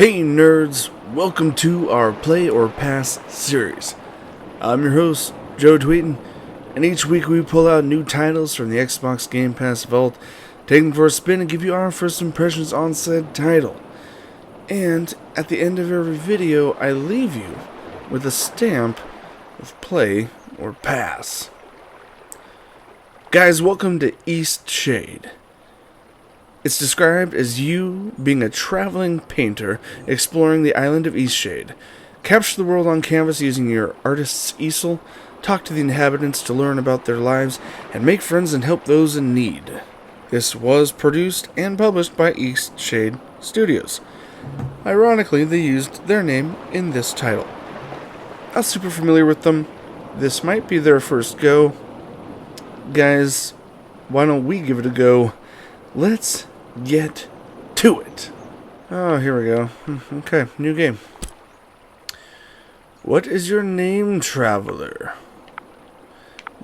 Hey nerds, welcome to our Play or Pass series. I'm your host, Joe Tweetin, and each week we pull out new titles from the Xbox Game Pass vault, take them for a spin and give you our first impressions on said title. And at the end of every video, I leave you with a stamp of Play or Pass. Guys, welcome to Eastshade. It's described as you being a traveling painter exploring the island of Eastshade. Capture the world on canvas using your artist's easel, talk to the inhabitants to learn about their lives, and make friends and help those in need. This was produced and published by Eastshade Studios. Ironically, they used their name in this title. Not super familiar with them. This might be their first go. Guys, why don't we give it a go? Let's get to it. Oh, here we go. Okay, new game. What is your name, traveler?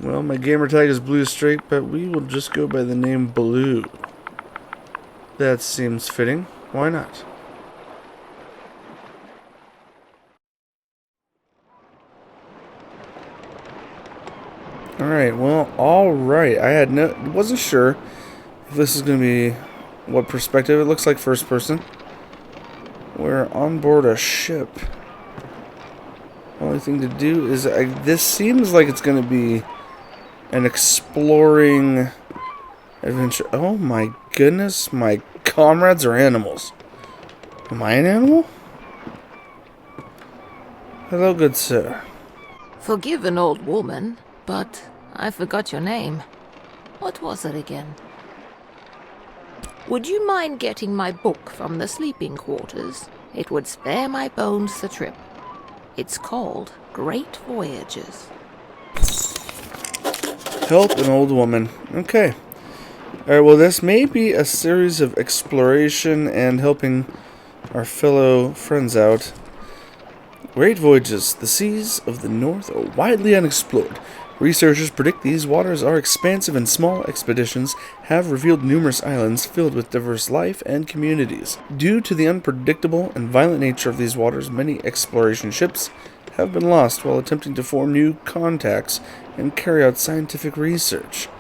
Well, my gamer tag is Blue Streak, but we will just go by the name Blue. That seems fitting. Why not? Alright, well, alright. I wasn't sure if this is going to be what perspective. It looks like first person. We're on board a ship. Only thing to do is this seems like it's going to be an exploring adventure. Oh my goodness, my comrades are animals. Am I an animal? Hello, good sir. Forgive an old woman, but I forgot your name. What was it again? Would you mind getting my book from the sleeping quarters? It would spare my bones the trip. It's called Great Voyages. Help an old woman. Okay. Alright, well, this may be a series of exploration and helping our fellow friends out. Great Voyages. The seas of the north are widely unexplored. Researchers predict these waters are expansive, and small expeditions have revealed numerous islands filled with diverse life and communities. Due to the unpredictable and violent nature of these waters, many exploration ships have been lost while attempting to form new contacts and carry out scientific research.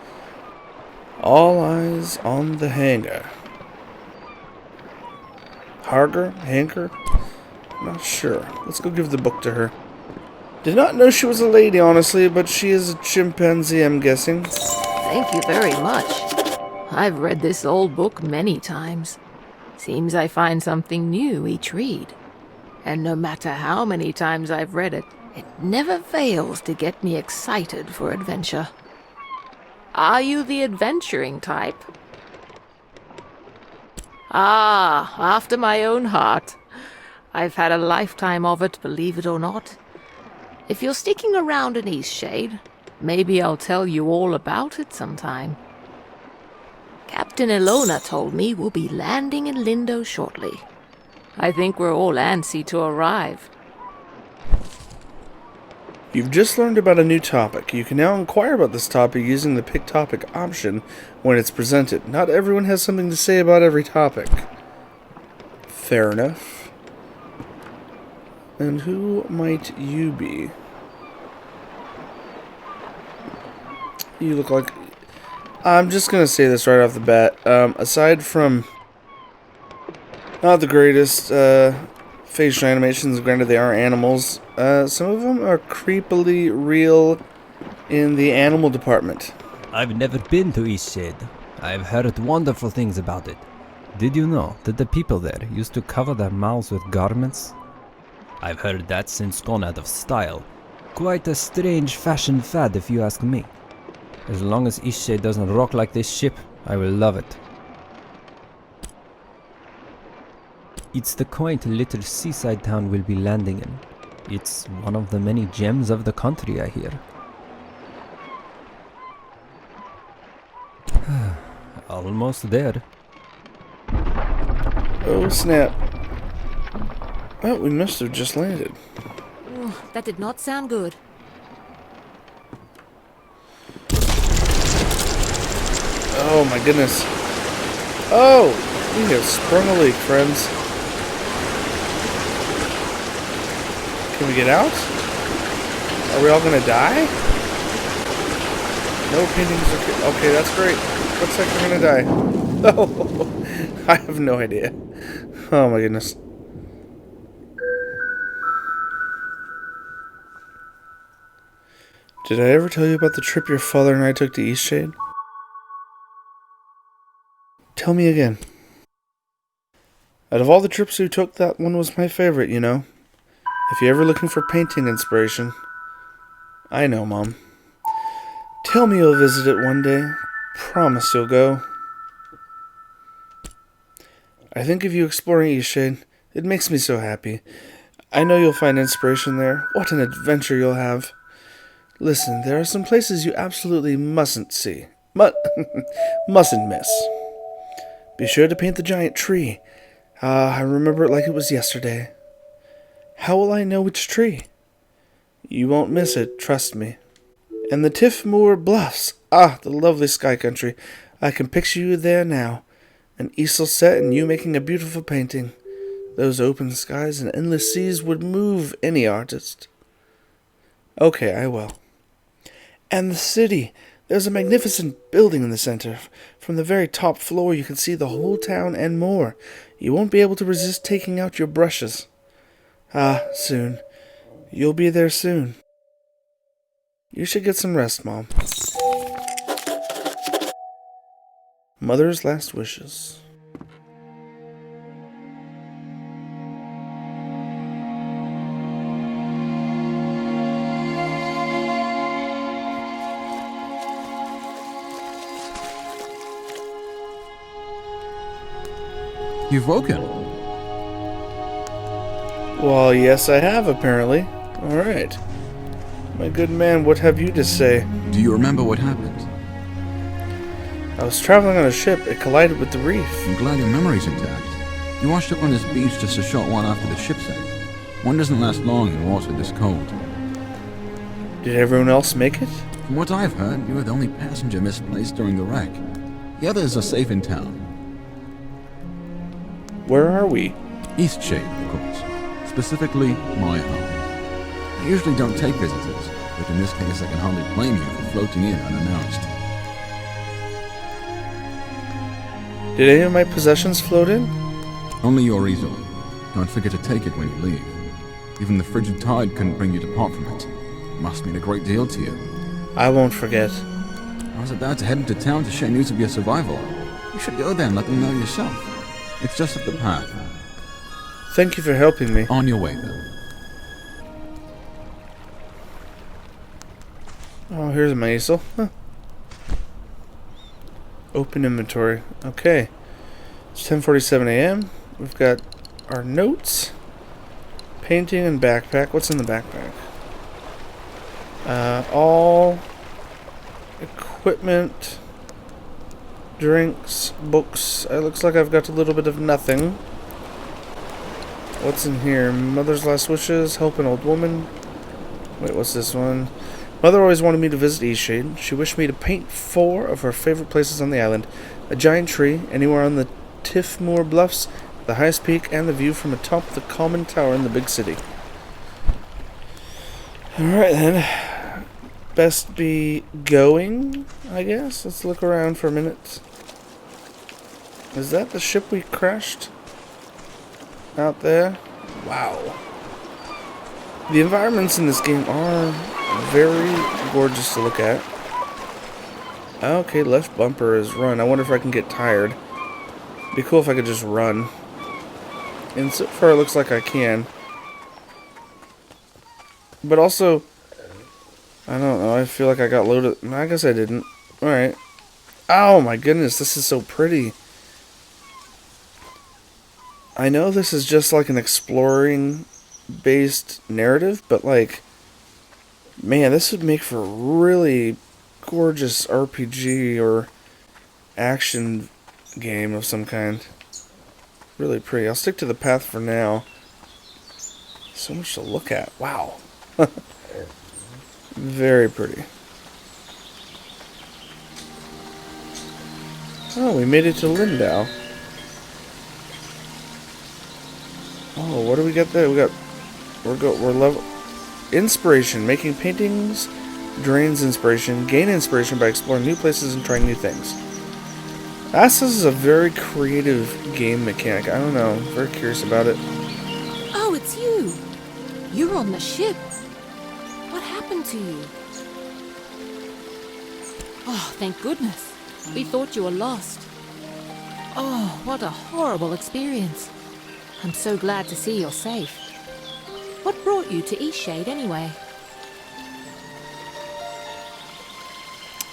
All eyes on the hangar. Hangar? Not sure. Let's go give the book to her. Did not know she was a lady, honestly, but she is a chimpanzee, I'm guessing. Thank you very much. I've read this old book many times. Seems I find something new each read. And no matter how many times I've read it, it never fails to get me excited for adventure. Are you the adventuring type? Ah, after my own heart. I've had a lifetime of it, believe it or not. If you're sticking around in Eastshade, maybe I'll tell you all about it sometime. Captain Ilona told me we'll be landing in Lindo shortly. I think we're all antsy to arrive. You've just learned about a new topic. You can now inquire about this topic using the Pick Topic option when it's presented. Not everyone has something to say about every topic. Fair enough. And who might you be? You look like... I'm just going to say this right off the bat. Aside from not the greatest facial animations, granted they are animals, some of them are creepily real in the animal department. I've never been to Eastshade. I've heard wonderful things about it. Did you know that the people there used to cover their mouths with garments? I've heard that's since gone out of style. Quite a strange fashion fad if you ask me. As long as Eastshade doesn't rock like this ship, I will love it. It's the quaint little seaside town we'll be landing in. It's one of the many gems of the country, I hear. Almost there. Oh snap. Well, we must have just landed. Ooh, that did not sound good. Oh my goodness. Oh! We have sprung a leak, friends. Can we get out? Are we all gonna die? No paintings. Okay, that's great. Looks like we're gonna die. Oh, I have no idea. Oh my goodness. Did I ever tell you about the trip your father and I took to Eastshade? Tell me again. Out of all the trips we took, that one was my favorite, you know. If you're ever looking for painting inspiration. I know, Mom. Tell me you'll visit it one day. Promise you'll go. I think of you exploring Eastshade. It makes me so happy. I know you'll find inspiration there. What an adventure you'll have. Listen, there are some places you absolutely mustn't see. Mustn't miss. Be sure to paint the giant tree. I remember it like it was yesterday. How will I know which tree? You won't miss it, trust me. And the Tifmoor Bluffs. Ah, the lovely sky country. I can picture you there now. An easel set and you making a beautiful painting. Those open skies and endless seas would move any artist. Okay, I will. And the city. There's a magnificent building in the center. From the very top floor you can see the whole town and more. You won't be able to resist taking out your brushes. Ah, soon. You'll be there soon. You should get some rest, Mom. Mother's last wishes. You've woken. Well, yes, I have, apparently. Alright. My good man, what have you to say? Do you remember what happened? I was traveling on a ship. It collided with the reef. I'm glad your memory's intact. You washed up on this beach just a short while after the ship sank. One doesn't last long in water this cold. Did everyone else make it? From what I've heard, you were the only passenger misplaced during the wreck. The others are safe in town. Where are we? Eastshade, of course. Specifically, my home. I usually don't take visitors, but in this case I can hardly blame you for floating in unannounced. Did any of my possessions float in? Only your easel. Don't forget to take it when you leave. Even the frigid tide couldn't bring you to part from it. It must mean a great deal to you. I won't forget. I was about to head into town to share news of your survival. You should go there and let them know yourself. It's just up the path. Thank you for helping me. On your way, then. Oh, here's my easel. Huh. Open inventory. Okay. It's 10:47 a.m. We've got our notes. Painting and backpack. What's in the backpack? All equipment, drinks, books. It looks like I've got a little bit of nothing. What's in here? Mother's last wishes. Help an old woman. Wait, what's this one? Mother always wanted me to visit Eastshade. She wished me to paint 4 of her favorite places on the island. A giant tree, anywhere on the Tifmoor Bluffs, the highest peak, and the view from atop the common tower in the big city. Alright then. Best be going, I guess. Let's look around for a minute. Is that the ship we crashed? Out there? Wow. The environments in this game are very gorgeous to look at. Okay, left bumper is run. I wonder if I can get tired. Be cool if I could just run. And so far it looks like I can. But also, I don't know, I feel like I got loaded. No, I guess I didn't. Alright. Oh my goodness, this is so pretty. I know this is just like an exploring based narrative, but like, man, this would make for a really gorgeous RPG or action game of some kind. Really pretty. I'll stick to the path for now. So much to look at. Wow. Very pretty. Oh, we made it to Lindau. Oh, what do we got there? We're level. Inspiration. Making paintings drains inspiration. Gain inspiration by exploring new places and trying new things. This is a very creative game mechanic. I don't know. I'm very curious about it. Oh, it's you. You're on the ship. What happened to you? Oh, thank goodness. We thought you were lost. Oh, what a horrible experience. I'm so glad to see you're safe. What brought you to Eastshade anyway?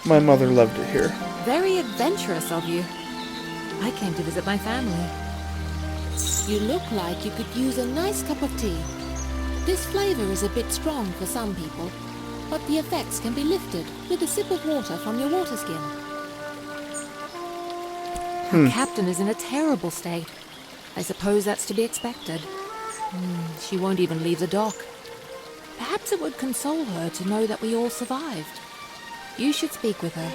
My mother loved it here. Very adventurous of you. I came to visit my family. You look like you could use a nice cup of tea. This flavor is a bit strong for some people, but the effects can be lifted with a sip of water from your water skin. Our captain is in a terrible state. I suppose that's to be expected. She won't even leave the dock. Perhaps it would console her to know that we all survived. You should speak with her.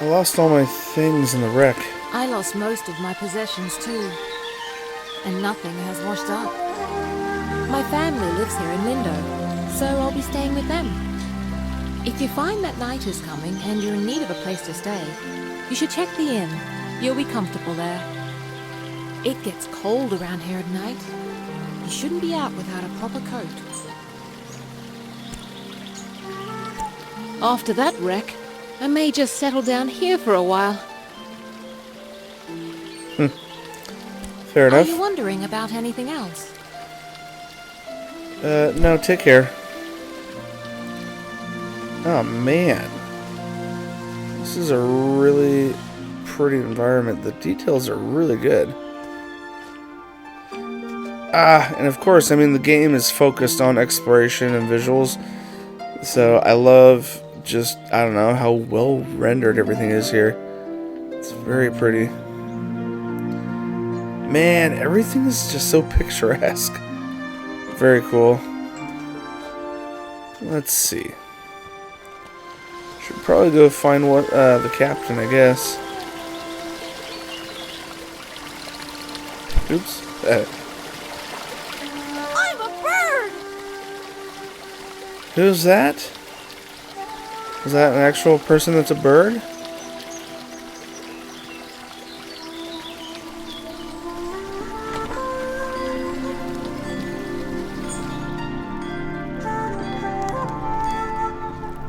I lost all my things in the wreck. I lost most of my possessions too. And nothing has washed up. My family lives here in Lindo, so I'll be staying with them. If you find that night is coming and you're in need of a place to stay, you should check the inn. You'll be comfortable there. It gets cold around here at night. You shouldn't be out without a proper coat. After that wreck, I may just settle down here for a while. Fair Are enough. you wondering about anything else? No, take care. Oh, man. This is a really pretty environment. The details are really good. And of course, I mean, the game is focused on exploration and visuals. So I love just, I don't know, how well rendered everything is here. It's very pretty. Man, everything is just so picturesque. Very cool. Let's see. Should probably go find the captain, I guess. Oops. I'm a bird! Who's that? Is that an actual person that's a bird?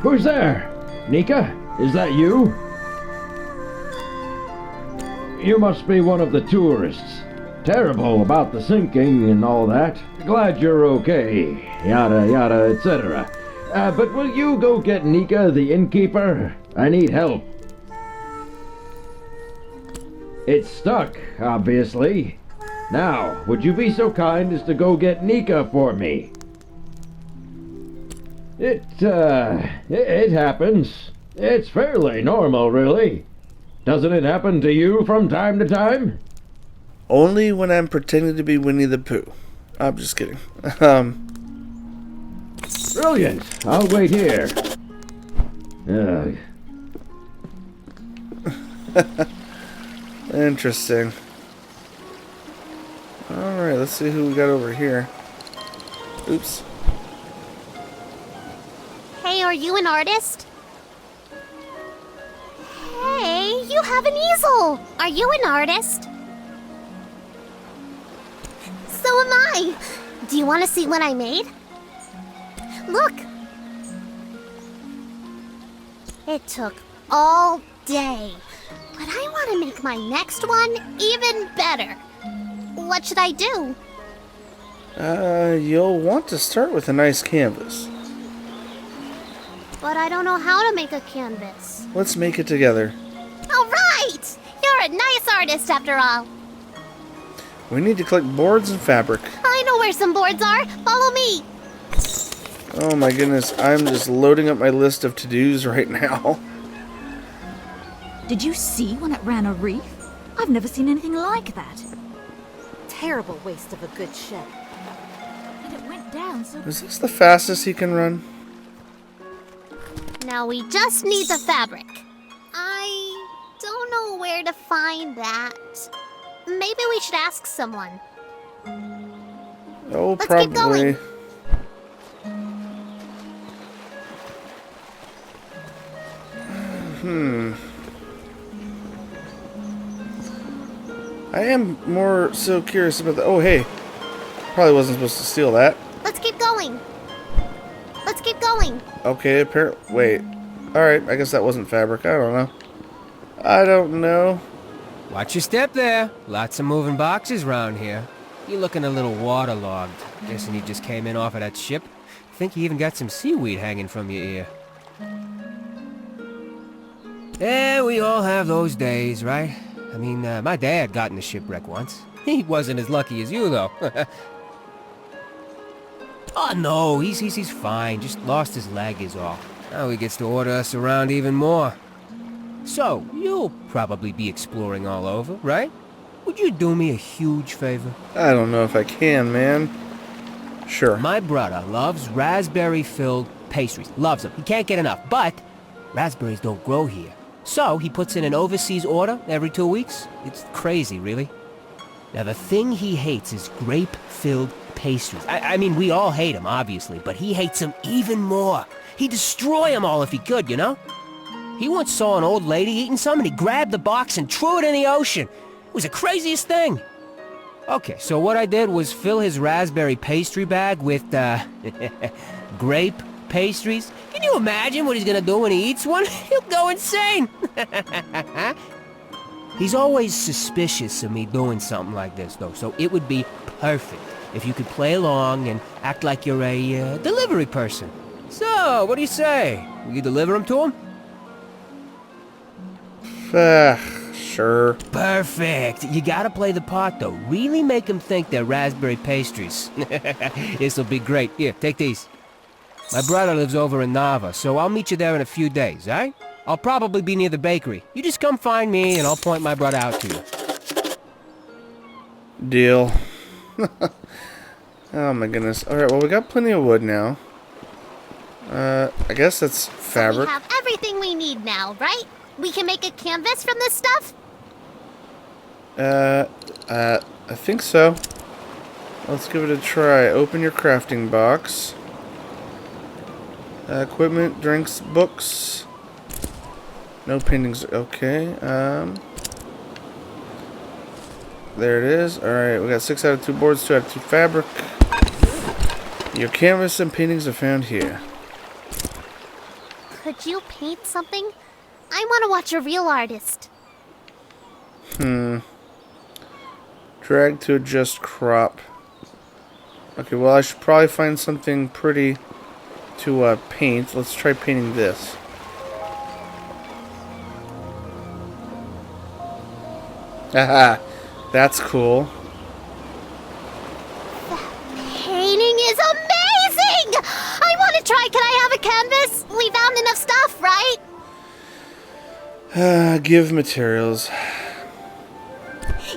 Who's there? Nika? Is that you? You must be one of the tourists. Terrible about the sinking and all that. Glad you're okay. Yada yada, etc. But will you go get Nika, the innkeeper? I need help. It's stuck, obviously. Now, would you be so kind as to go get Nika for me? It happens. It's fairly normal, really. Doesn't it happen to you from time to time? Only when I'm pretending to be Winnie the Pooh. I'm just kidding. Brilliant. I'll wait here. Interesting. Alright, let's see who we got over here. Oops. Hey, are you an artist? Hey, you have an easel! Are you an artist? So am I! Do you want to see what I made? Look! It took all day. But I want to make my next one even better. What should I do? You'll want to start with a nice canvas. But I don't know how to make a canvas. Let's make it together. Alright! You're a nice artist after all. We need to collect boards and fabric. I know where some boards are. Follow me. Oh my goodness, I'm just loading up my list of to-dos right now. Did you see when it ran a reef? I've never seen anything like that. Terrible waste of a good ship. And it went down so... Is this the fastest he can run? Now we just need the fabric. I don't know where to find that. Maybe we should ask someone. Oh, Let's probably. keep going. I am more so curious about the. Oh, hey. Probably wasn't supposed to steal that. Let's keep going. Let's keep going. Okay, apparently. Wait. Alright, I guess that wasn't fabric. I don't know. I don't know. Watch your step there. Lots of moving boxes round here. You're looking a little waterlogged. Guessing you just came in off of that ship. Think you even got some seaweed hanging from your ear. Yeah, we all have those days, right? I mean, my dad got in a shipwreck once. He wasn't as lucky as you, though. Oh, no, he's fine. Just lost his leg is all. Now he gets to order us around even more. So, you'll probably be exploring all over, right? Would you do me a huge favor? I don't know if I can, man. Sure. My brother loves raspberry-filled pastries. Loves them. He can't get enough. But raspberries don't grow here. So he puts in an overseas order every 2 weeks. It's crazy, really. Now, the thing he hates is grape-filled pastries. I mean, we all hate them, obviously, but he hates them even more. He'd destroy them all if he could, you know? He once saw an old lady eating some, and he grabbed the box and threw it in the ocean. It was the craziest thing. Okay, so what I did was fill his raspberry pastry bag with, grape pastries. Can you imagine what he's gonna do when he eats one? He'll go insane. He's always suspicious of me doing something like this, though, so it would be perfect if you could play along and act like you're a delivery person. So, what do you say? Will you deliver them to him? Sure. Perfect. You gotta play the part, though. Really make him think they're raspberry pastries. This'll be great. Here, take these. My brother lives over in Nava, so I'll meet you there in a few days, alright? I'll probably be near the bakery. You just come find me, and I'll point my brother out to you. Deal. Oh my goodness. Alright, well, we got plenty of wood now. I guess that's fabric. We have everything we need now, right? We can make a canvas from this stuff? I think so. Let's give it a try. Open your crafting box. Equipment, drinks, books. No paintings. Okay. There it is. Alright, we got 6 out of 2 boards, 2 out of 2 fabric. Your canvas and paintings are found here. Could you paint something? I want to watch a real artist. Drag to adjust crop. Okay, well, I should probably find something pretty to paint. Let's try painting this. Haha, that's cool. Painting is amazing! I want to try. Can I have a canvas? We found enough stuff, right? Give materials.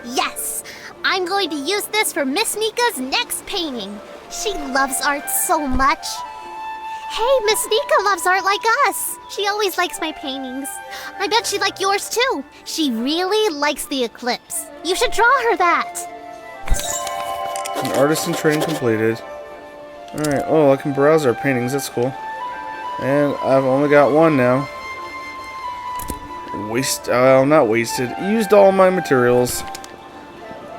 Yes! I'm going to use this for Miss Nika's next painting. She loves art so much. Hey, Miss Nika loves art like us. She always likes my paintings. I bet she'd like yours too. She really likes the eclipse. You should draw her that. An artisan training completed. Alright, oh, I can browse our paintings. That's cool. And I've only got one now. Not wasted. Used all my materials.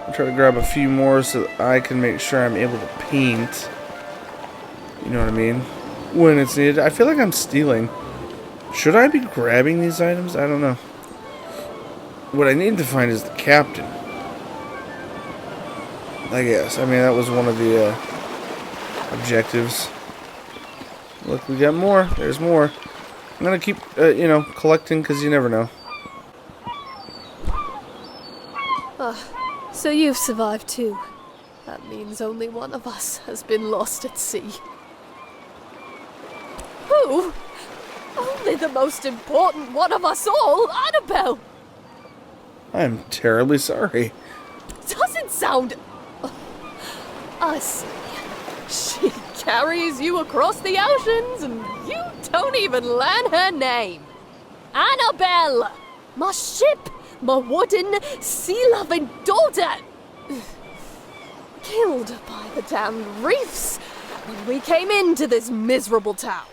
I'll try to grab a few more so that I can make sure I'm able to paint. You know what I mean? When it's needed. I feel like I'm stealing. Should I be grabbing these items? I don't know. What I need to find is the captain. I guess. I mean, that was one of the objectives. Look, we got more. There's more. I'm gonna keep, collecting because you never know. So you've survived too. That means only one of us has been lost at sea. Who? Only the most important one of us all, Annabelle! I'm terribly sorry. Doesn't sound... I see. She carries you across the oceans and you don't even learn her name. Annabelle! My ship! My wooden, sea-loving daughter! killed by the damned reefs when we came into this miserable town.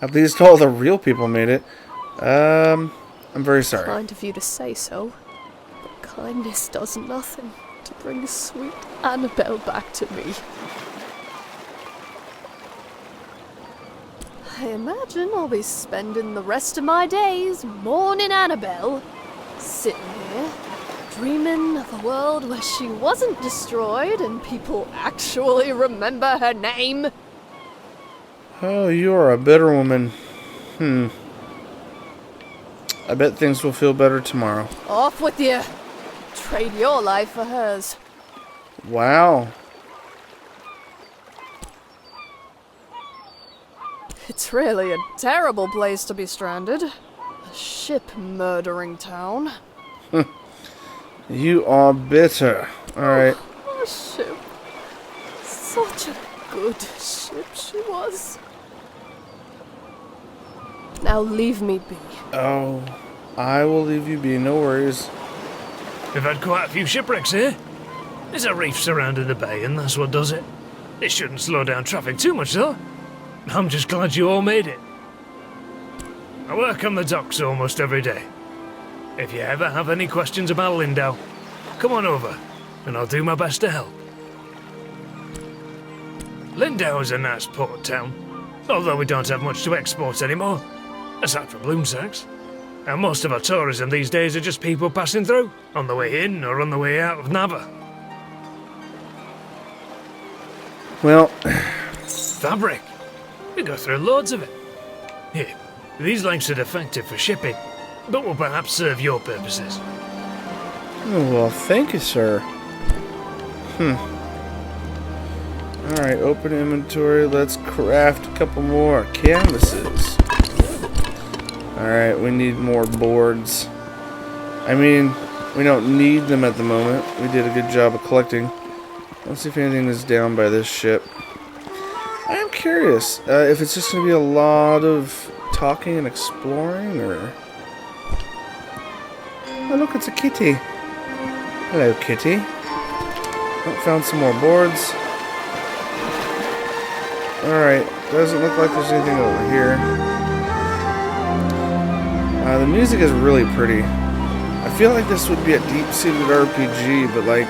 At least all the real people made it. I'm very sorry. Kind of you to say so, but kindness does nothing to bring sweet Annabelle back to me. I imagine I'll be spending the rest of my days mourning Annabelle, sitting here, dreaming of a world where she wasn't destroyed and people actually remember her name. Oh, you are a bitter woman. I bet things will feel better tomorrow. Off with you. Trade your life for hers. Wow. It's really a terrible place to be stranded. A ship-murdering town. You are bitter. Alright. A ship. Such a good ship she was. Now leave me be. Oh, I will leave you be, no worries. We've had quite a few shipwrecks here. There's a reef surrounding the bay, and that's what does it. It shouldn't slow down traffic too much, though. I'm just glad you all made it. I work on the docks almost every day. If you ever have any questions about Lindau, come on over, and I'll do my best to help. Lindau is a nice port town, although we don't have much to export anymore, aside from bloom sacks. And most of our tourism these days are just people passing through, on the way in or on the way out of Nava. Well, fabric. We go through loads of it. Here, these lengths are defective for shipping, but will perhaps serve your purposes. oh, well, thank you, sir. Alright, open inventory. Let's craft a couple more canvases. Alright, we need more boards. I mean, we don't need them at the moment. We did a good job of collecting. Let's see if anything is down by this ship. I am curious if it's just going to be a lot of talking and exploring, or... Oh, look, it's a kitty. Hello, kitty. Oh, found some more boards. Alright, doesn't look like there's anything over here. The music is really pretty. I feel like this would be a deep-seated RPG, but like,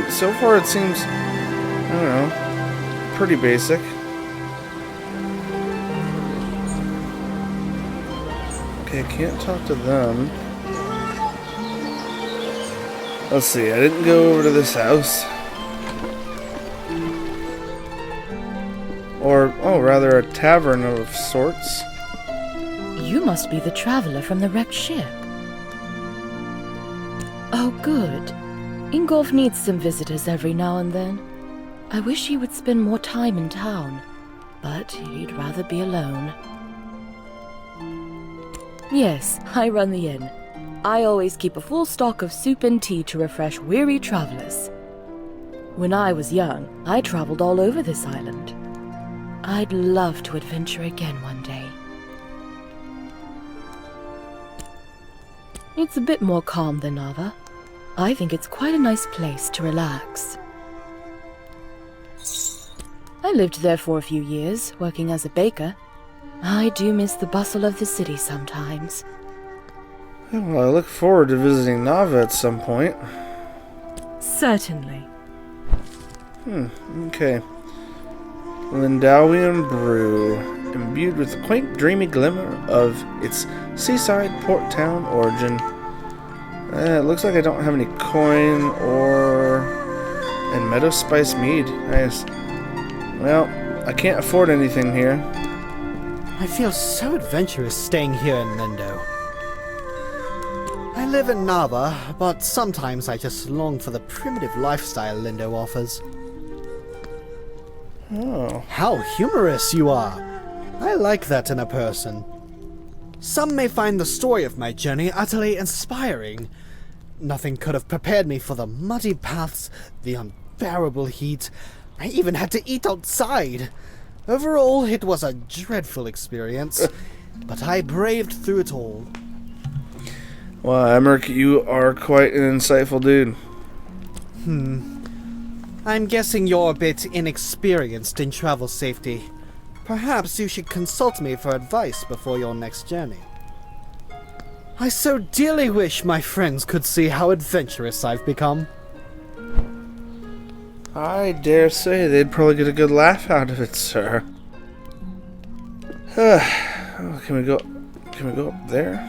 so far it seems, I don't know, pretty basic. Okay, I can't talk to them. Let's see, I didn't go over to this house. Or, oh, rather a tavern of sorts. You must be the traveler from the wrecked ship. Oh, good. Ingolf needs some visitors every now and then. I wish he would spend more time in town, but he'd rather be alone. Yes, I run the inn. I always keep a full stock of soup and tea to refresh weary travelers. When I was young, I traveled all over this island. I'd love to adventure again one day. It's a bit more calm than Nava. I think it's quite a nice place to relax. I lived there for a few years, working as a baker. I do miss the bustle of the city sometimes. Well, I look forward to visiting Nava at some point. Certainly. Okay. Lindawian brew, imbued with a quaint, dreamy glimmer of its seaside port town origin. It looks like I don't have any coin and meadow spice mead. Nice. Well, I can't afford anything here. I feel so adventurous staying here in Lindo. I live in Nava, but sometimes I just long for the primitive lifestyle Lindo offers. Oh. How humorous you are! I like that in a person. Some may find the story of my journey utterly inspiring. Nothing could have prepared me for the muddy paths, the unbearable heat. I even had to eat outside. Overall, it was a dreadful experience, but I braved through it all. Wow, Emmerich, you are quite an insightful dude. I'm guessing you're a bit inexperienced in travel safety. Perhaps you should consult me for advice before your next journey. I so dearly wish my friends could see how adventurous I've become. I dare say they'd probably get a good laugh out of it, sir. Oh, can we go up there?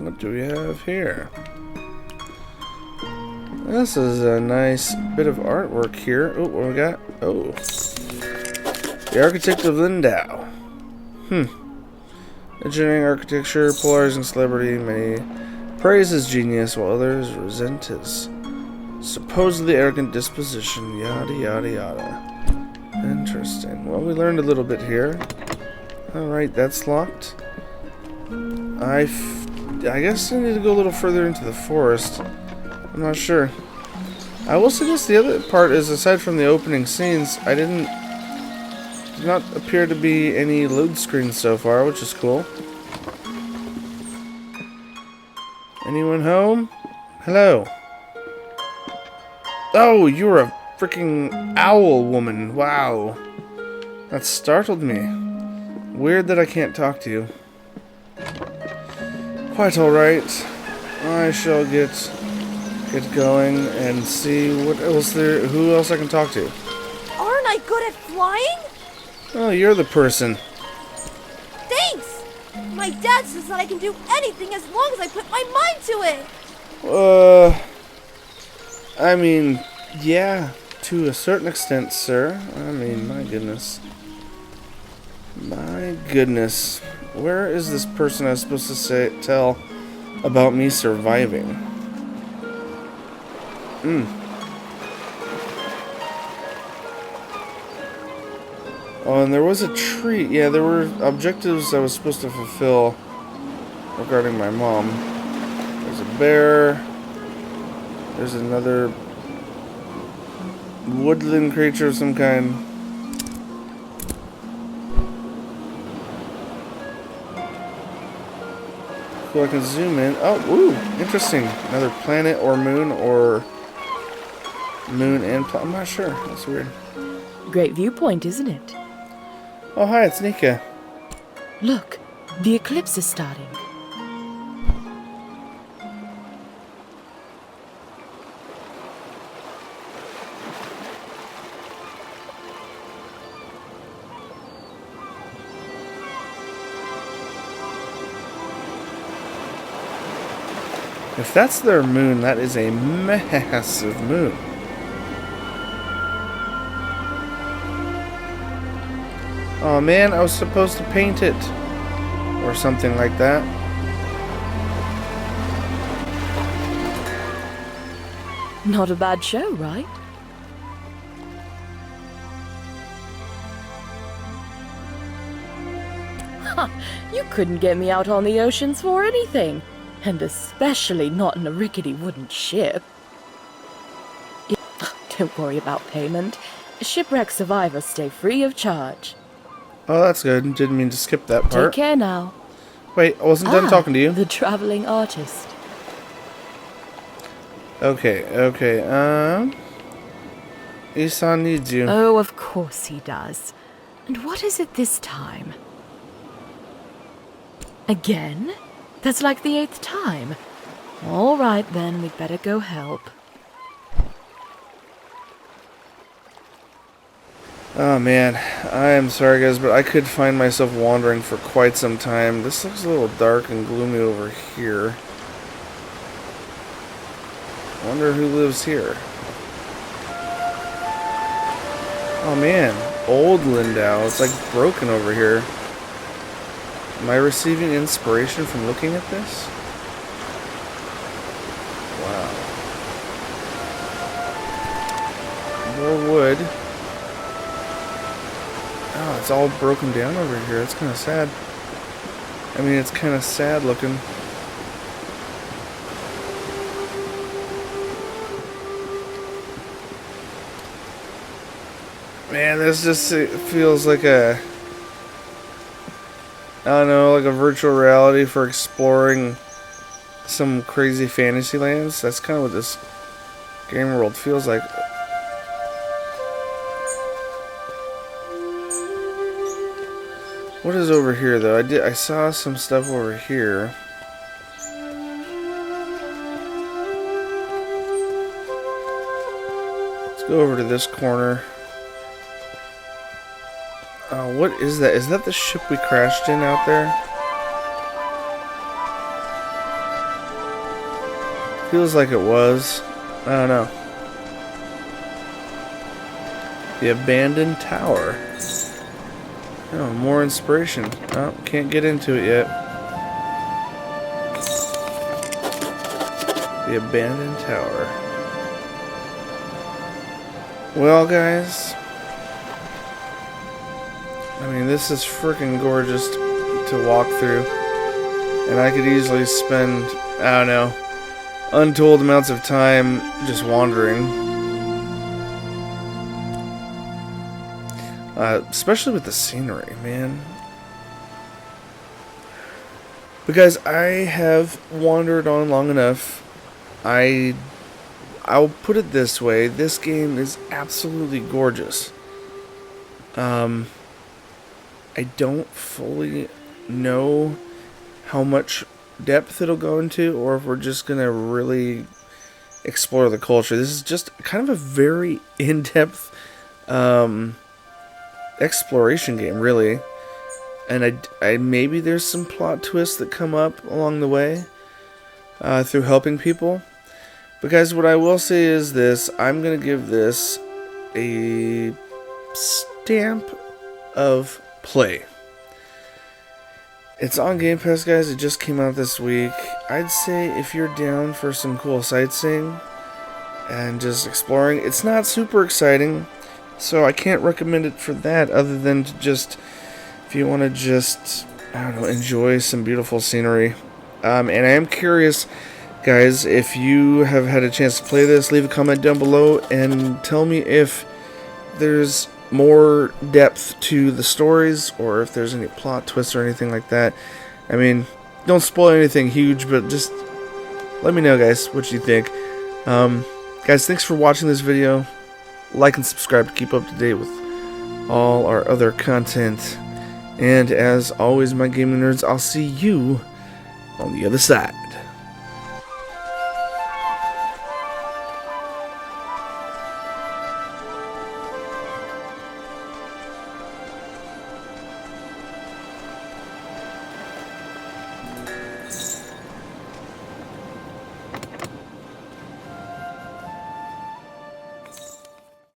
What do we have here? This is a nice bit of artwork here. Oh, what we got? Oh. The Architect of Lindau. Engineering, architecture, polarizing celebrity. Many praise his genius, while others resent his supposedly arrogant disposition. Yada, yada, yada. Interesting. Well, we learned a little bit here. Alright, that's locked. I guess I need to go a little further into the forest. I'm not sure. I will suggest the other part is, aside from the opening scenes, did not appear to be any load screens so far, which is cool. Anyone home? Hello. Oh, you're a freaking owl woman. Wow. That startled me. Weird that I can't talk to you. Quite alright. I shall get going and see what else who else I can talk to. Aren't I good at flying? Oh, you're the person. Thanks! My dad says that I can do anything as long as I put my mind to it! I mean, yeah, to a certain extent, sir. I mean, my goodness. My goodness. Where is this person I was supposed to tell about me surviving? Oh, and there was a tree. Yeah, there were objectives I was supposed to fulfill regarding my mom. There's a bear. There's another woodland creature of some kind. Cool, I can zoom in. Oh, ooh, interesting. Another planet or moon and planet. I'm not sure. That's weird. Great viewpoint, isn't it? Oh, hi, it's Nika. Look, the eclipse is starting. If that's their moon, that is a massive moon. Oh man, I was supposed to paint it. Or something like that. Not a bad show, right? Ha! You couldn't get me out on the oceans for anything. And especially not in a rickety wooden ship. Don't worry about payment. Shipwreck survivors stay free of charge. Oh, that's good. Didn't mean to skip that part. Take care now. Wait, I wasn't done talking to you. The traveling artist. Okay. Isan needs you. Oh, of course he does. And what is it this time? Again? That's like the 8th time. All right, then, we'd better go help. Oh man, I am sorry guys, but I could find myself wandering for quite some time. This looks a little dark and gloomy over here. I wonder who lives here. Oh man, old Lindau. It's like broken over here. Am I receiving inspiration from looking at this? Wow. More wood. Oh, it's all broken down over here. That's kind of sad. I mean, it's kind of sad looking. Man, this just feels like a I don't know, like a virtual reality for exploring some crazy fantasy lands. That's kind of what this game world feels like. What is over here though? I saw some stuff over here. Let's go over to this corner. What is that? Is that the ship we crashed in out there? Feels like it was. I don't know. The abandoned tower. Oh, more inspiration. Oh, can't get into it yet. The abandoned tower. Well, guys. I mean, this is freaking gorgeous to walk through. And I could easily spend, I don't know, untold amounts of time just wandering. Especially with the scenery, man. Because I have wandered on long enough. I'll put it this way. This game is absolutely gorgeous. I don't fully know how much depth it'll go into, or if we're just gonna really explore the culture. This is just kind of a very in-depth exploration game, really. And I maybe there's some plot twists that come up along the way through helping people. But guys, what I will say is this: I'm gonna give this a stamp of play. It's on Game Pass, guys. It just came out this week. I'd say if you're down for some cool sightseeing and just exploring, it's not super exciting, so I can't recommend it for that, other than to just, if you want to just, I don't know, enjoy some beautiful scenery. And I am curious, guys, if you have had a chance to play this, leave a comment down below and tell me if there's more depth to the stories, or if there's any plot twists or anything like that. I mean, don't spoil anything huge, but just let me know, guys, what you think. Guys, thanks for watching this video. Like and subscribe to keep up to date with all our other content. And as always, my gaming nerds, I'll see you on the other side.